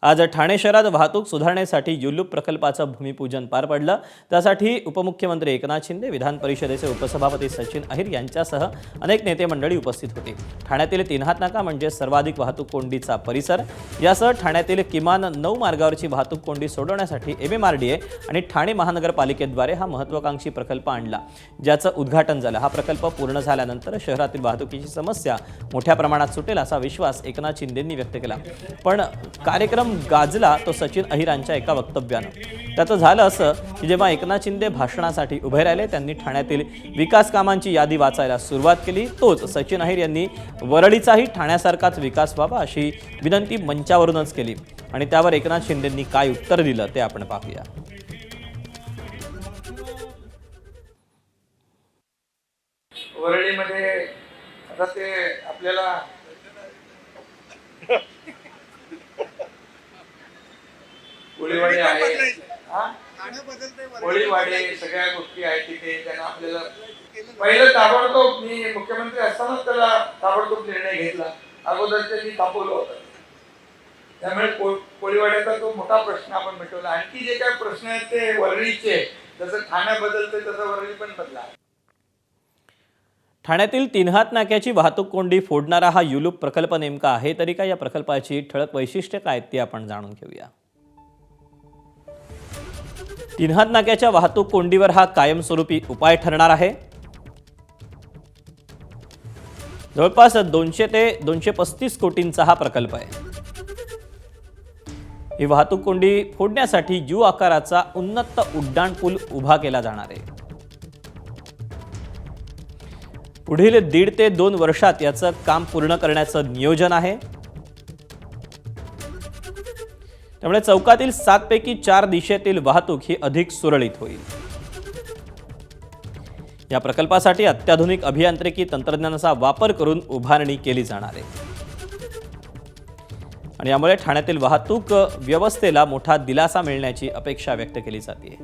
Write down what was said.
आज ठाणे शहरात वाहतूक सुधारण्यासाठी युलूप प्रकल्पाचं भूमिपूजन पार पडलं। त्यासाठी उपमुख्यमंत्री एकनाथ शिंदे, विधान परिषदेचे उपसभापती सचिन अहिर यांच्यासह अनेक नेते मंडळी उपस्थित होते। ठाण्यातील तीनहात नाका म्हणजे सर्वाधिक वाहतूक कोंडीचा परिसर। यासह ठाण्यातील किमान 9 मार्गावरची वाहतूक कोंडी सोडवण्यासाठी MMRDA आणि ठाणे महानगरपालिकेद्वारे हा महत्त्वाकांक्षी प्रकल्प आणला, ज्याचं उद्घाटन झालं। हा प्रकल्प पूर्ण झाल्यानंतर शहरातील वाहतुकीची समस्या मोठ्या प्रमाणात सुटेल असा विश्वास एकनाथ शिंदेंनी व्यक्त केला। पण कार्यक्रम गाजला तो सचिन अहिरांच्या एका वक्तव्यानं। त्याचं झालं असं की जेव्हा एकनाथ शिंदे भाषणासाठी उभे राहिले, त्यांनी ठाण्यातील विकास कामांची यादी वाचायला सुरुवात केली। तोच सचिन अहिर यांनी वरळीचाही ठाण्यासारखाच विकास व्हावा अशी विनंती मंचावरूनच केली आणि त्यावर एकनाथ शिंदेंनी काय उत्तर दिलं ते आपण पाहूया। वरळीमध्ये आता ते आपल्याला कोळीवाडे आहे, कोळीवाडे सगळ्या गोष्टी आहेत तिथे। त्यांना आपल्याला पहिलं ताबडतोब, मी मुख्यमंत्री असतानाच त्याला ताबडतोब निर्णय घेतला, अगोदर त्यांनी थांबवलं होतं। त्यामुळे कोळीवाड्याचा तो मोठा प्रश्न आपण मिटवला। आणखी जे काही प्रश्न आहेत ते वरळीचे, जसं ठाणे बदलते तसं वरळी पण बदला। ठाण्यातील तीनहात नाक्याची वाहतूक कोंडी फोडणारा हा युलूप प्रकल्प नेमका आहे तरी काय? या प्रकल्पाची ठळक वैशिष्ट्ये काय ती आपण जाणून घेऊया। तीनहात नाक्याच्या वाहतूक कोंडीवर हा कायमस्वरूपी उपाय ठरणार आहे। जवळपास 200 ते 235 कोटींचा हा प्रकल्प आहे। ही वाहतूक कोंडी फोडण्यासाठी यू आकाराचा उन्नत उड्डाण पूल उभा केला जाणार आहे। पुढील 1.5 ते 2 वर्षात याचं काम पूर्ण करण्याचं नियोजन आहे। त्यामुळे चौकातील 7 पैकी 4 दिशेतील वाहतूक ही अधिक सुरळीत होईल। या प्रकल्पासाठी अत्याधुनिक अभियांत्रिकी तंत्रज्ञानाचा वापर करून उभारणी केली जाणार आहे आणि यामुळे ठाण्यातील वाहतूक व्यवस्थेला मोठा दिलासा मिळण्याची अपेक्षा व्यक्त केली जाते।